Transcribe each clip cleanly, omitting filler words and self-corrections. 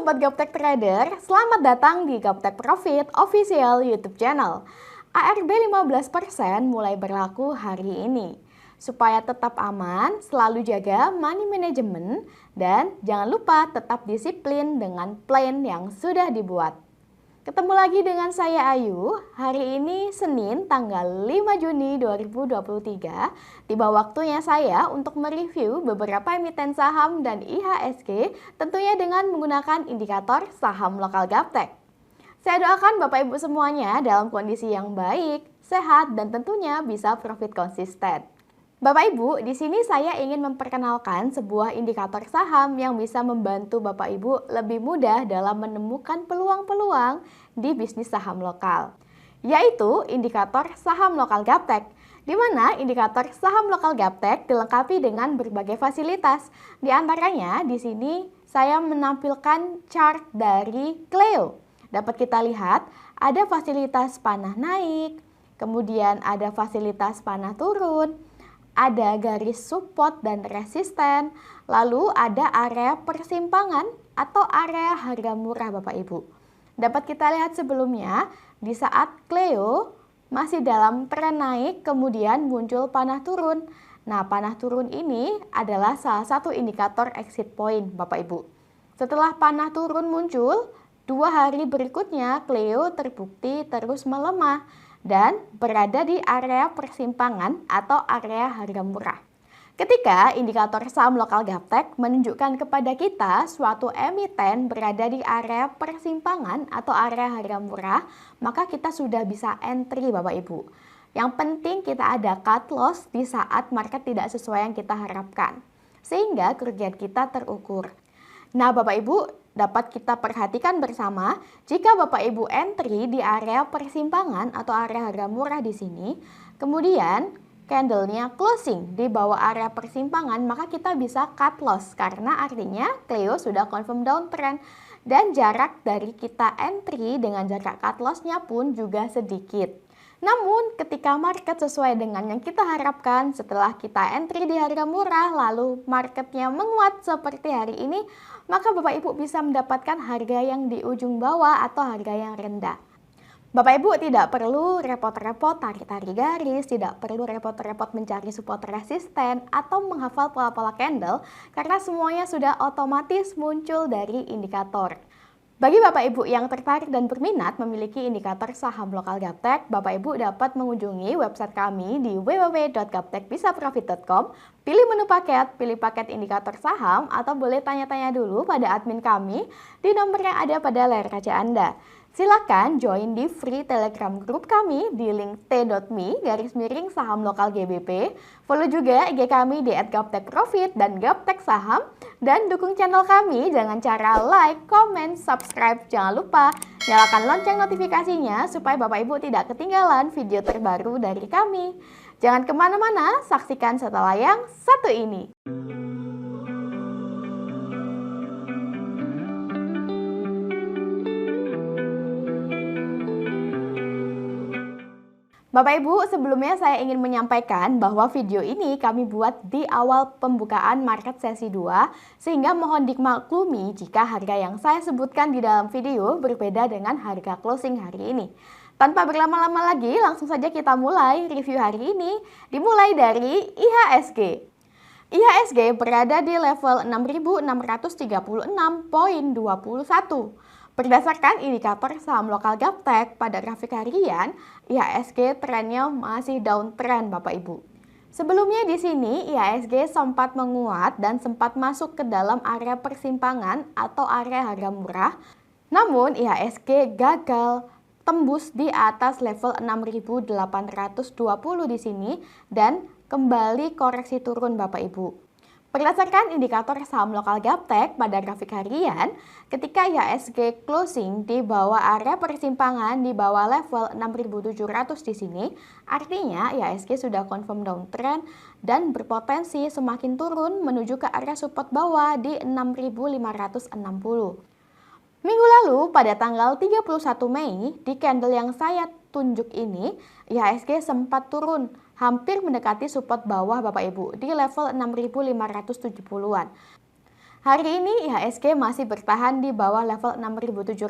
Sobat Gaptek Trader, selamat datang di Gaptek Profit Official YouTube channel. ARB 15% mulai berlaku hari ini. Supaya tetap aman, selalu jaga money management dan jangan lupa tetap disiplin dengan plan yang sudah dibuat. Ketemu lagi dengan saya Ayu, hari ini Senin tanggal 5 Juni 2023. Tiba waktunya saya untuk mereview beberapa emiten saham dan IHSG tentunya dengan menggunakan indikator saham lokal Gaptek. Saya doakan Bapak Ibu semuanya dalam kondisi yang baik, sehat dan tentunya bisa profit konsisten. Bapak Ibu, di sini saya ingin memperkenalkan sebuah indikator saham yang bisa membantu Bapak Ibu lebih mudah dalam menemukan peluang-peluang di bisnis saham lokal, yaitu indikator saham lokal Gaptek, di mana indikator saham lokal Gaptek dilengkapi dengan berbagai fasilitas. Di antaranya di sini saya menampilkan chart dari Cleo. Dapat kita lihat ada fasilitas panah naik, kemudian ada fasilitas panah turun, ada garis support dan resisten, lalu ada area persimpangan atau area harga murah Bapak Ibu. Dapat kita lihat sebelumnya, di saat Cleo masih dalam tren naik, kemudian muncul panah turun. Nah, panah turun ini adalah salah satu indikator exit point Bapak Ibu. Setelah panah turun muncul, 2 hari berikutnya Cleo terbukti terus melemah dan berada di area persimpangan atau area harga murah. Ketika indikator saham lokal Gaptek menunjukkan kepada kita suatu emiten berada di area persimpangan atau area harga murah, maka kita sudah bisa entry Bapak Ibu. Yang penting kita ada cut loss di saat market tidak sesuai yang kita harapkan, sehingga kerugian kita terukur. Nah Bapak Ibu, dapat kita perhatikan bersama, jika Bapak Ibu entry di area persimpangan atau area harga murah di sini, kemudian candlenya closing di bawah area persimpangan, maka kita bisa cut loss karena artinya Cleo sudah confirm downtrend dan jarak dari kita entry dengan jarak cut lossnya pun juga sedikit. Namun ketika market sesuai dengan yang kita harapkan, setelah kita entry di harga murah lalu marketnya menguat seperti hari ini, maka Bapak Ibu bisa mendapatkan harga yang di ujung bawah atau harga yang rendah. Bapak Ibu tidak perlu repot-repot tarik-tarik garis, tidak perlu repot-repot mencari support resisten atau menghafal pola-pola candle karena semuanya sudah otomatis muncul dari indikator. Bagi Bapak Ibu yang tertarik dan berminat memiliki indikator saham lokal Gaptek, Bapak Ibu dapat mengunjungi website kami di www.gaptekbisaprofit.com, pilih menu paket, pilih paket indikator saham, atau boleh tanya-tanya dulu pada admin kami di nomor yang ada pada layar kaca Anda. Silakan join di free telegram group kami di link t.me/saham lokal GBP. Follow juga IG kami di @gaptekprofit dan Gaptek Saham. Dan dukung channel kami dengan cara like, comment, subscribe. Jangan lupa nyalakan lonceng notifikasinya supaya Bapak Ibu tidak ketinggalan video terbaru dari kami. Jangan kemana-mana, saksikan setelah yang satu ini. Bapak Ibu, sebelumnya saya ingin menyampaikan bahwa video ini kami buat di awal pembukaan market sesi 2, sehingga mohon dimaklumi jika harga yang saya sebutkan di dalam video berbeda dengan harga closing hari ini. Tanpa berlama-lama lagi, langsung saja kita mulai review hari ini, dimulai dari IHSG. IHSG berada di level 6.636,21. Berdasarkan indikator saham lokal Gaptek pada grafik harian, IHSG trennya masih downtrend Bapak Ibu. Sebelumnya di sini IHSG sempat menguat dan sempat masuk ke dalam area persimpangan atau area harga murah. Namun IHSG gagal tembus di atas level 6.820 di sini dan kembali koreksi turun Bapak Ibu. Berdasarkan indikator saham lokal Gaptek pada grafik harian, ketika IHSG closing di bawah area persimpangan di bawah level 6.700 di sini, artinya IHSG sudah confirm downtrend dan berpotensi semakin turun menuju ke area support bawah di 6.560. Minggu lalu pada tanggal 31 Mei di candle yang saya tunjuk ini, IHSG sempat turun hampir mendekati support bawah Bapak Ibu di level 6.570-an. Hari ini IHSG masih bertahan di bawah level 6.700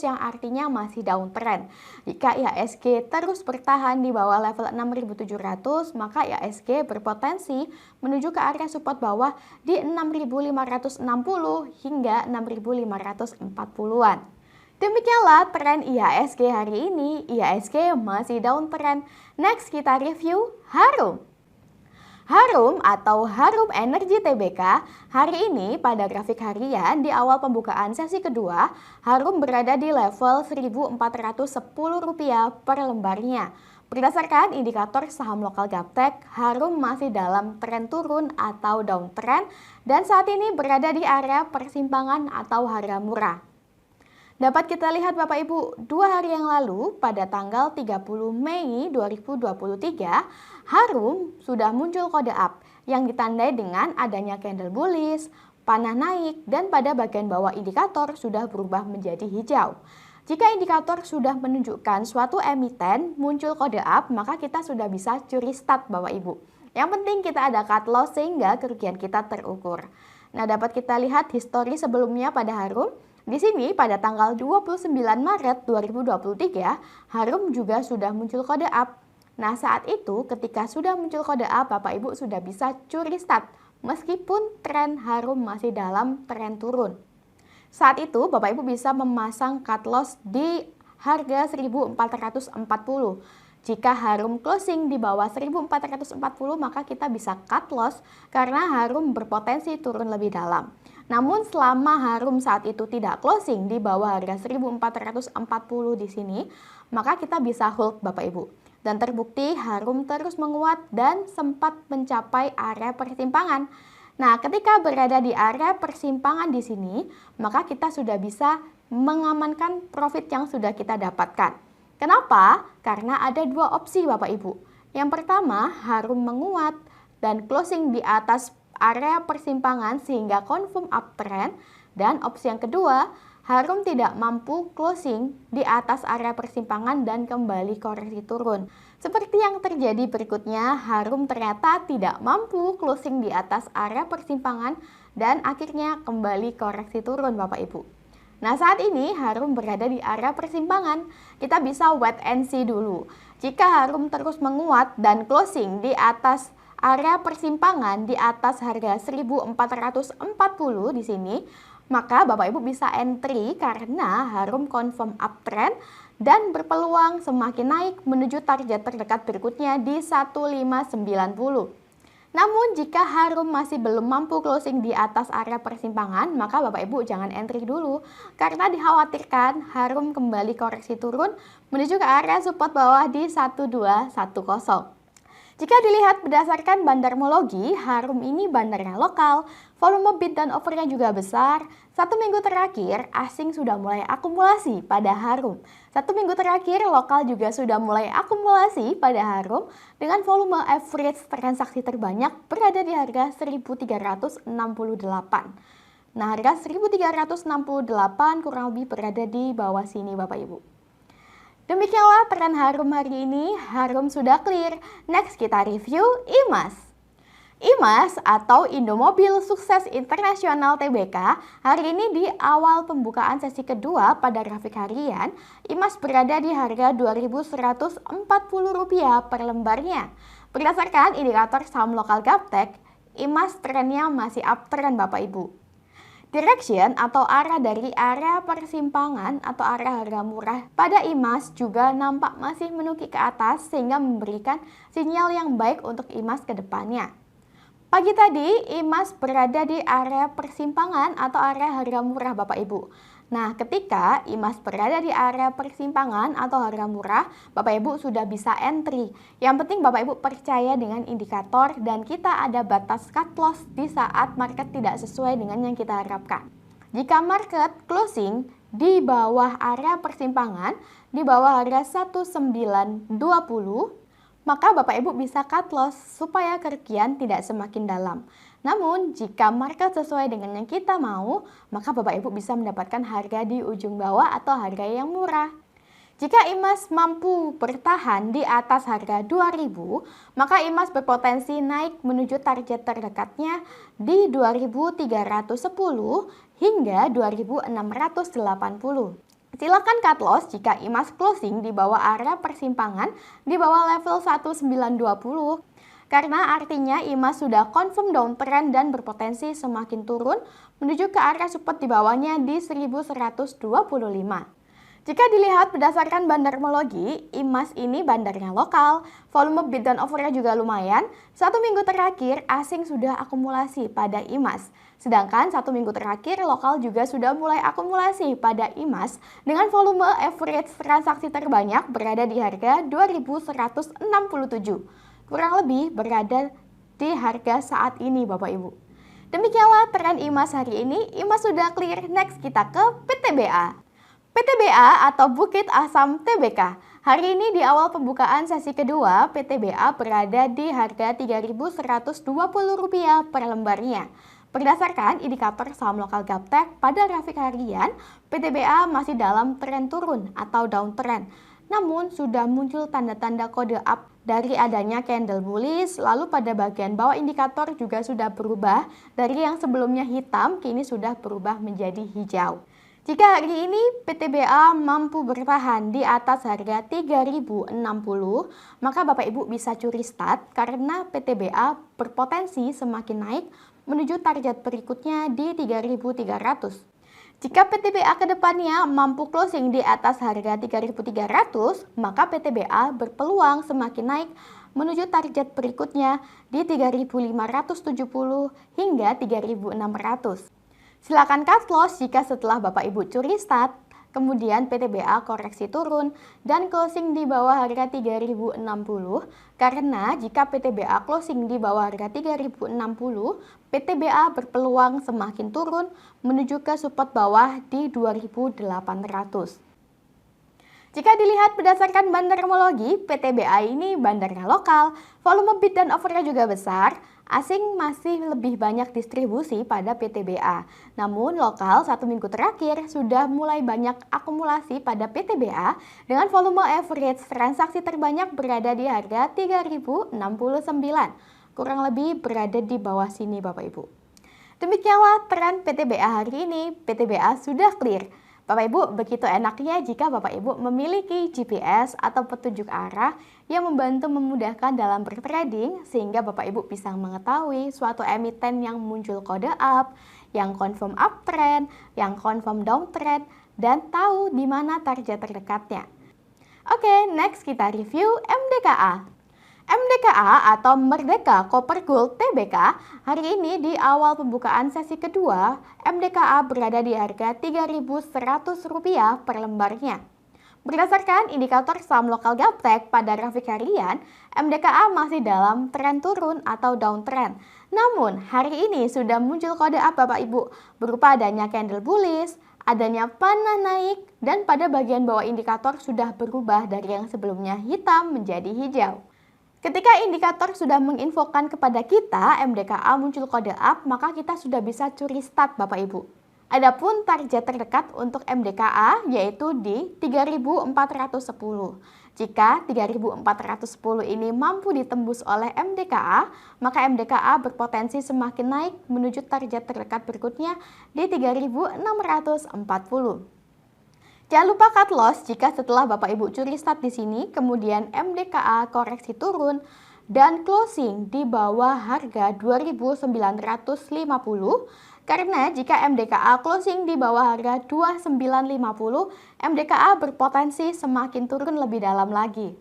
yang artinya masih downtrend. Jika IHSG terus bertahan di bawah level 6.700, maka IHSG berpotensi menuju ke area support bawah di 6.560 hingga 6.540-an. Demikianlah tren IHSG hari ini. IHSG masih downtrend. Next kita review Harum. Harum atau Harum Energy Tbk hari ini pada grafik harian di awal pembukaan sesi kedua, Harum berada di level Rp1.410 per lembarnya. Berdasarkan indikator saham lokal Gaptek, Harum masih dalam tren turun atau downtrend dan saat ini berada di area persimpangan atau harga murah. Dapat kita lihat Bapak Ibu, 2 hari yang lalu pada tanggal 30 Mei 2023, Harum sudah muncul kode up yang ditandai dengan adanya candle bullish, panah naik, dan pada bagian bawah indikator sudah berubah menjadi hijau. Jika indikator sudah menunjukkan suatu emiten muncul kode up, maka kita sudah bisa curi start Bapak Ibu. Yang penting kita ada cut loss sehingga kerugian kita terukur. Nah, dapat kita lihat histori sebelumnya pada Harum. Di sini pada tanggal 29 Maret 2023, Harum juga sudah muncul kode up. Nah, saat itu ketika sudah muncul kode up, Bapak Ibu sudah bisa curi start meskipun tren Harum masih dalam tren turun. Saat itu Bapak Ibu bisa memasang cut loss di harga 1440. Jika Harum closing di bawah 1440, maka kita bisa cut loss karena Harum berpotensi turun lebih dalam. Namun selama Harum saat itu tidak closing di bawah harga 1440 di sini, maka kita bisa hold Bapak Ibu. Dan terbukti Harum terus menguat dan sempat mencapai area persimpangan. Nah, ketika berada di area persimpangan di sini, maka kita sudah bisa mengamankan profit yang sudah kita dapatkan. Kenapa? Karena ada 2 opsi Bapak Ibu. Yang pertama, Harum menguat dan closing di atas area persimpangan sehingga confirm uptrend, dan opsi yang kedua, Harum tidak mampu closing di atas area persimpangan dan kembali koreksi turun. Seperti yang terjadi berikutnya, Harum ternyata tidak mampu closing di atas area persimpangan dan akhirnya kembali koreksi turun Bapak Ibu. Nah, saat ini Harum berada di area persimpangan. Kita bisa wait and see dulu. Jika Harum terus menguat dan closing di atas area persimpangan di atas harga 1440 di sini, maka Bapak Ibu bisa entry karena Harum confirm uptrend dan berpeluang semakin naik menuju target terdekat berikutnya di 1590. Namun jika Harum masih belum mampu closing di atas area persimpangan, maka Bapak Ibu jangan entry dulu karena dikhawatirkan Harum kembali koreksi turun menuju ke area support bawah di 1210. Jika dilihat berdasarkan bandarmologi, Harum ini bandarnya lokal, volume bid dan offernya juga besar. 1 minggu terakhir, asing sudah mulai akumulasi pada Harum. 1 minggu terakhir, lokal juga sudah mulai akumulasi pada Harum dengan volume average transaksi terbanyak berada di harga 1368. Nah, harga 1368 kurang lebih berada di bawah sini Bapak Ibu. Demikianlah tren Harum hari ini. Harum sudah clear. Next kita review IMAS. IMAS atau Indomobil Sukses Internasional Tbk hari ini di awal pembukaan sesi kedua pada grafik harian, IMAS berada di harga Rp2.140 per lembarnya. Berdasarkan indikator saham lokal Gaptek, IMAS trennya masih uptrend Bapak Ibu. Direction atau arah dari area persimpangan atau area harga murah pada IMAS juga nampak masih menukik ke atas sehingga memberikan sinyal yang baik untuk IMAS ke depannya. Pagi tadi IMAS berada di area persimpangan atau area harga murah Bapak Ibu. Nah, ketika IMAS berada di area persimpangan atau harga murah, Bapak Ibu sudah bisa entry. Yang penting Bapak Ibu percaya dengan indikator dan kita ada batas cut loss di saat market tidak sesuai dengan yang kita harapkan. Jika market closing di bawah area persimpangan, di bawah harga 1920, maka Bapak Ibu bisa cut loss supaya kerugian tidak semakin dalam. Namun, jika market sesuai dengan yang kita mau, maka Bapak Ibu bisa mendapatkan harga di ujung bawah atau harga yang murah. Jika emas mampu bertahan di atas harga 2.000, maka emas berpotensi naik menuju target terdekatnya di 2.310 hingga 2.680. Silakan cut loss jika emas closing di bawah area persimpangan di bawah level 1920, karena artinya emas sudah confirm downtrend dan berpotensi semakin turun menuju ke area support di bawahnya di 1125. Jika dilihat berdasarkan bandarmologi, emas ini bandarnya lokal, volume bid dan offernya juga lumayan. 1 minggu terakhir, asing sudah akumulasi pada emas. Sedangkan 1 minggu terakhir, lokal juga sudah mulai akumulasi pada emas dengan volume average transaksi terbanyak berada di harga 2.167. Kurang lebih berada di harga saat ini Bapak Ibu. Demikianlah tren emas hari ini. Emas sudah clear, next kita ke PTBA. PTBA atau Bukit Asam Tbk. Hari ini di awal pembukaan sesi kedua, PTBA berada di harga Rp3.120 per lembarnya. Berdasarkan indikator saham lokal Gaptek pada grafik harian, PTBA masih dalam tren turun atau downtrend. Namun sudah muncul tanda-tanda kode up dari adanya candle bullish, lalu pada bagian bawah indikator juga sudah berubah dari yang sebelumnya hitam kini sudah berubah menjadi hijau. Jika hari ini PTBA mampu bertahan di atas harga 3.060, maka Bapak Ibu bisa curi start karena PTBA berpotensi semakin naik menuju target berikutnya di 3.300. Jika PTBA ke depannya mampu closing di atas harga 3.300, maka PTBA berpeluang semakin naik menuju target berikutnya di 3.570 hingga 3.600. Silakan cut loss jika setelah Bapak Ibu curi start, kemudian PTBA koreksi turun dan closing di bawah harga 3.060, karena jika PTBA closing di bawah harga 3.060, PTBA berpeluang semakin turun menuju ke support bawah di 2.800. Jika dilihat berdasarkan bandarmologi, PTBA ini bandarnya lokal, volume bid dan offernya juga besar. Asing masih lebih banyak distribusi pada PTBA. Namun lokal 1 minggu terakhir sudah mulai banyak akumulasi pada PTBA dengan volume average transaksi terbanyak berada di harga 3.069. Kurang lebih berada di bawah sini Bapak Ibu. Demikianlah tren PTBA hari ini. PTBA sudah clear. Bapak Ibu, begitu enaknya jika Bapak Ibu memiliki GPS atau petunjuk arah yang membantu memudahkan dalam bertrading sehingga Bapak Ibu bisa mengetahui suatu emiten yang muncul kode up, yang confirm uptrend, yang confirm downtrend, dan tahu di mana target terdekatnya. Oke, next kita review MDKA. MDKA atau Merdeka Copper Gold Tbk hari ini di awal pembukaan sesi kedua, MDKA berada di harga Rp3.100 per lembarnya. Berdasarkan indikator saham lokal Gaptek pada grafik harian, MDKA masih dalam tren turun atau downtrend. Namun hari ini sudah muncul kode up Bapak Ibu berupa adanya candle bullish, adanya panah naik, dan pada bagian bawah indikator sudah berubah dari yang sebelumnya hitam menjadi hijau. Ketika indikator sudah menginfokan kepada kita MDKA muncul kode up, maka kita sudah bisa curi start Bapak Ibu. Adapun target terdekat untuk MDKA yaitu di 3.410. Jika 3.410 ini mampu ditembus oleh MDKA, maka MDKA berpotensi semakin naik menuju target terdekat berikutnya di 3.640. Jangan lupa cut loss jika setelah Bapak Ibu curi start di sini, kemudian MDKA koreksi turun dan closing di bawah harga 2.950. Karena jika MDKA closing di bawah harga 2.950, MDKA berpotensi semakin turun lebih dalam lagi.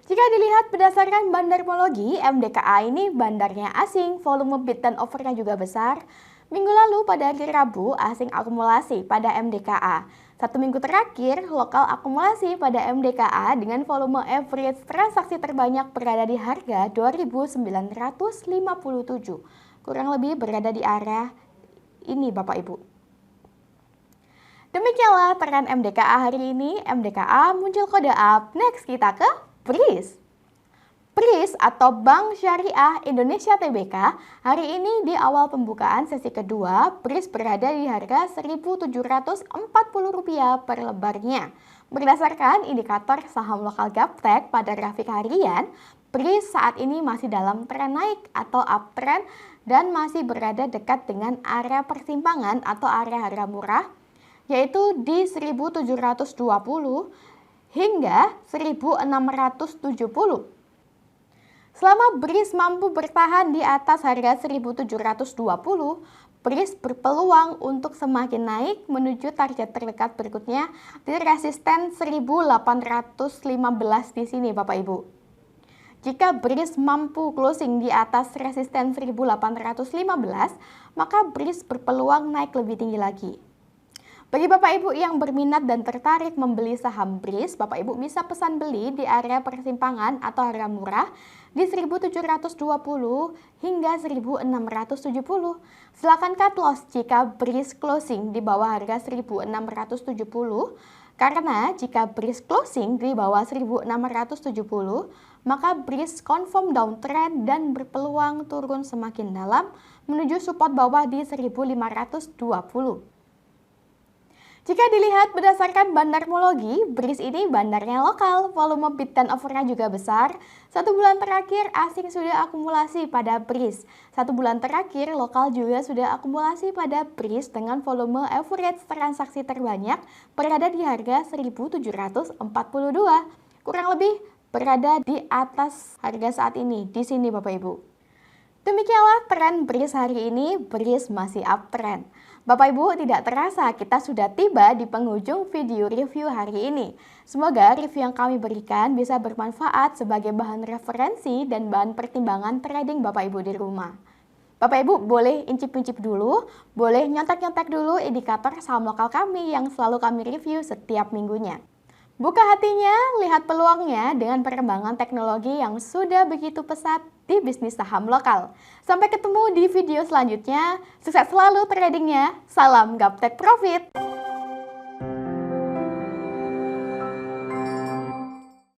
Jika dilihat berdasarkan bandarmologi, MDKA ini bandarnya asing, volume bid dan offernya juga besar. Minggu lalu pada hari Rabu, asing akumulasi pada MDKA. 1 minggu terakhir, lokal akumulasi pada MDKA dengan volume average transaksi terbanyak berada di harga 2.957. Kurang lebih berada di area ini Bapak Ibu. Demikianlah tren MDKA hari ini. MDKA muncul kode up. Next kita ke BRIS. BRIS atau Bank Syariah Indonesia Tbk, hari ini di awal pembukaan sesi kedua, BRIS berada di harga Rp1.740 per lembarnya. Berdasarkan indikator saham lokal Gaptek pada grafik harian, BRIS saat ini masih dalam tren naik atau uptrend dan masih berada dekat dengan area persimpangan atau area harga murah, yaitu di 1.720 hingga 1.670. Selama BRIS mampu bertahan di atas harga 1.720, BRIS berpeluang untuk semakin naik menuju target terdekat berikutnya di resisten 1.815 di sini Bapak Ibu. Jika BRIS mampu closing di atas resisten 1.815, maka BRIS berpeluang naik lebih tinggi lagi. Bagi Bapak Ibu yang berminat dan tertarik membeli saham BRIS, Bapak Ibu bisa pesan beli di area persimpangan atau harga murah di 1.720 hingga 1.670. Silakan cut loss jika BRIS closing di bawah harga 1.670, karena jika BRIS closing di bawah 1.670, maka BRIS confirm downtrend dan berpeluang turun semakin dalam menuju support bawah di 1.520. Jika dilihat berdasarkan bandarmologi, BRIS ini bandarnya lokal, volume bid dan offernya juga besar. 1 bulan terakhir asing sudah akumulasi pada BRIS. 1 bulan terakhir lokal juga sudah akumulasi pada BRIS dengan volume average transaksi terbanyak berada di harga 1.742. Kurang lebih berada di atas harga saat ini di sini Bapak Ibu. Demikianlah tren BRIS hari ini, BRIS masih uptrend. Bapak Ibu, tidak terasa kita sudah tiba di penghujung video review hari ini. Semoga review yang kami berikan bisa bermanfaat sebagai bahan referensi dan bahan pertimbangan trading Bapak Ibu di rumah. Bapak Ibu boleh incip-incip dulu, boleh nyontek-nyontek dulu indikator saham lokal kami yang selalu kami review setiap minggunya. Buka hatinya, lihat peluangnya dengan perkembangan teknologi yang sudah begitu pesat di bisnis saham lokal. Sampai ketemu di video selanjutnya. Sukses selalu tradingnya. Salam Gaptek Profit!